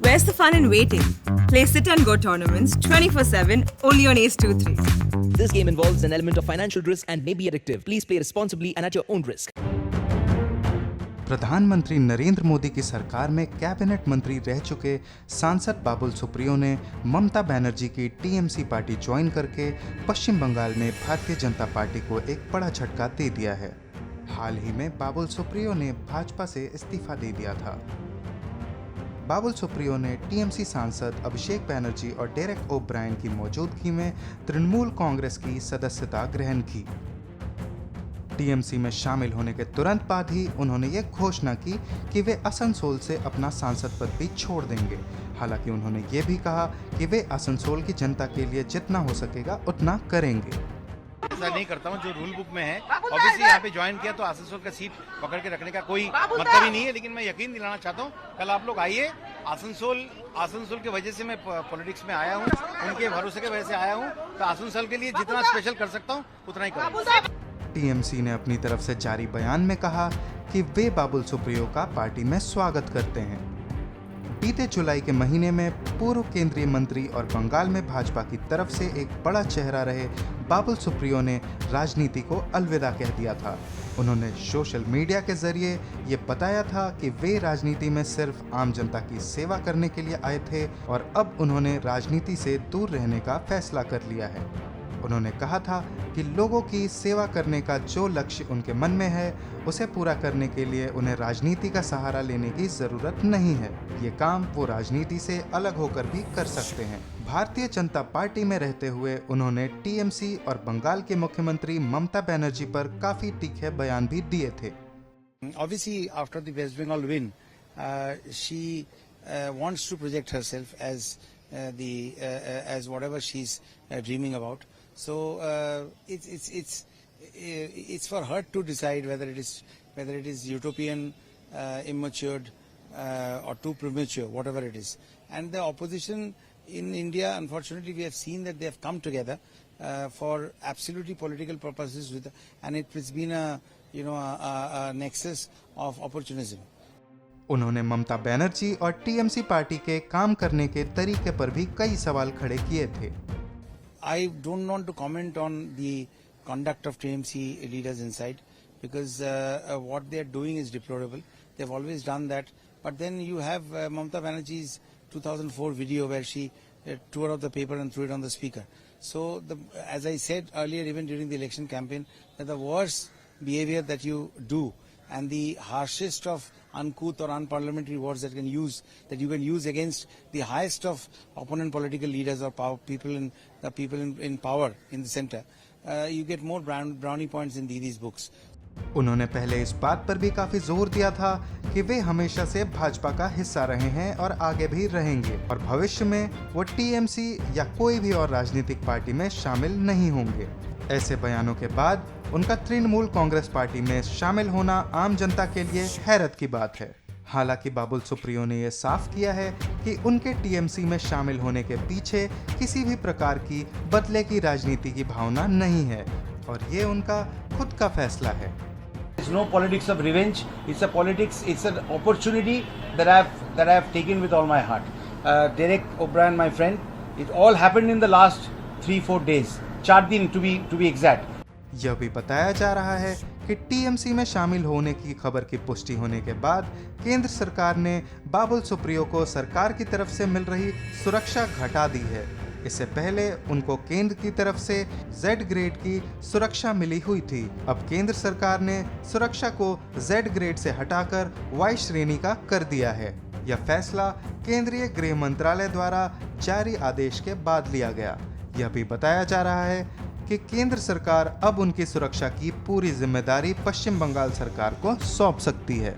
Where's the fun in waiting? Play Sit and Go tournaments 24/7 only on Ace 2-3. This game involves an element of financial risk and may be addictive. Please play responsibly and at your own risk. प्रधानमंत्री नरेंद्र मोदी की सरकार में cabinet मंत्री रह चुके सांसद बाबुल सुप्रियो ने ममता बनर्जी की टीएमसी पार्टी ज्वाइन करके पश्चिम बंगाल में भारतीय जनता पार्टी को एक बड़ा झटका दे दिया है। हाल ही में बाबुल सुप्रियो ने भाजपा से इस्तीफा दे दिया था। बाबुल सुप्रियो ने टीएमसी सांसद अभिषेक बैनर्जी और डेरेक ओब्रायन की मौजूदगी में तृणमूल कांग्रेस की सदस्यता ग्रहण की। टीएमसी में शामिल होने के तुरंत बाद ही उन्होंने ये घोषणा की कि वे आसनसोल से अपना सांसद पद भी छोड़ देंगे। हालांकि उन्होंने ये भी कहा कि वे आसनसोल की जनता के लिए जितना हो सकेगा उतना करेंगे। ऐसा नहीं करता हूँ जो रूल बुक में है। ऑब्वियसली यहाँ पे ज्वाइन किया तो आसनसोल का सीट पकड़ के रखने का कोई मतलब ही नहीं है, लेकिन मैं यकीन दिलाना चाहता हूँ कल आप लोग आइए। आसनसोल की वजह से मैं पॉलिटिक्स में आया हूँ, उनके भरोसे की वजह से आया हूँ, तो आसनसोल के लिए जितना स्पेशल कर सकता हूँ उतना ही करूँगा। टीएमसी ने अपनी तरफ से जारी बयान में कहा कि वे बाबुल सुप्रियो का पार्टी में स्वागत करते हैं। बीते जुलाई के महीने में पूर्व केंद्रीय मंत्री और बंगाल में भाजपा की तरफ से एक बड़ा चेहरा रहे बाबुल सुप्रियो ने राजनीति को अलविदा कह दिया था। उन्होंने सोशल मीडिया के जरिए ये बताया था कि वे राजनीति में सिर्फ आम जनता की सेवा करने के लिए आए थे और अब उन्होंने राजनीति से दूर रहने का फैसला कर लिया है। उन्होंने कहा था कि लोगों की सेवा करने का जो लक्ष्य उनके मन में है उसे पूरा करने के लिए उन्हें राजनीति का सहारा लेने की जरूरत नहीं है। ये काम वो राजनीति से अलग होकर भी कर सकते हैं। भारतीय जनता पार्टी में रहते हुए उन्होंने टीएमसी और बंगाल के मुख्यमंत्री ममता बनर्जी पर काफी तीखे बयान भी दिए थे। Obviously, after the West Bengal win, she wants to project herself as as whatever she's dreaming about. So it's for her to decide whether it is utopian, immature, or too premature, whatever it is. And the opposition in India, unfortunately, we have seen that they have come together for absolutely political purposes, and it has been a nexus of opportunism. उन्होंने ममता बनर्जी और TMC party के काम करने के तरीके पर भी कई सवाल खड़े किए थे। I don't want to comment on the conduct of TMC leaders inside because what they are doing is deplorable. They've always done that. But then you have Mamata Banerjee's 2004 video where she tore out the paper and threw it on the speaker. So, as I said earlier, even during the election campaign, that the worst behavior that you do and the harshest of uncouth or unparliamentary words that you can use against the highest of opponent political leaders or people in power in the center, you get more brownie points in these books. उन्होंने पहले इस बात पर भी काफी जोर दिया था कि वे हमेशा से भाजपा का हिस्सा रहे हैं और आगे भी रहेंगे और भविष्य में वो टीएमसी या कोई भी और राजनीतिक पार्टी में शामिल नहीं होंगे। ऐसे बयानों के बाद उनका तृणमूल कांग्रेस पार्टी में शामिल होना आम जनता के लिए हैरत की बात है। हालांकि बाबुल सुप्रियो ने यह साफ किया है कि उनके टीएमसी में शामिल होने के पीछे किसी भी प्रकार की बदले की राजनीति की भावना नहीं है और ये उनका खुद का फैसला है। It's no politics of revenge. It's an opportunity that I have taken with all my heart. Derek O'Brien, my friend, it all happened in the last 3-4 days. 4 दिन to be exact. यह भी बताया जा रहा है कि टीएमसी में शामिल होने की खबर की पुष्टि होने के बाद केंद्र सरकार ने बाबुल सुप्रियो को सरकार की तरफ से मिल रही सुरक्षा घटा दी है। इससे पहले उनको केंद्र की तरफ से Z ग्रेड की सुरक्षा मिली हुई थी। अब केंद्र सरकार ने सुरक्षा को Z ग्रेड से हटाकर Y श्रेणी का कर दिया है। यह फैसला केंद्रीय गृह मंत्रालय द्वारा जारी आदेश के बाद लिया गया। यह भी बताया जा रहा है कि केंद्र सरकार अब उनकी सुरक्षा की पूरी जिम्मेदारी पश्चिम बंगाल सरकार को सौंप सकती है।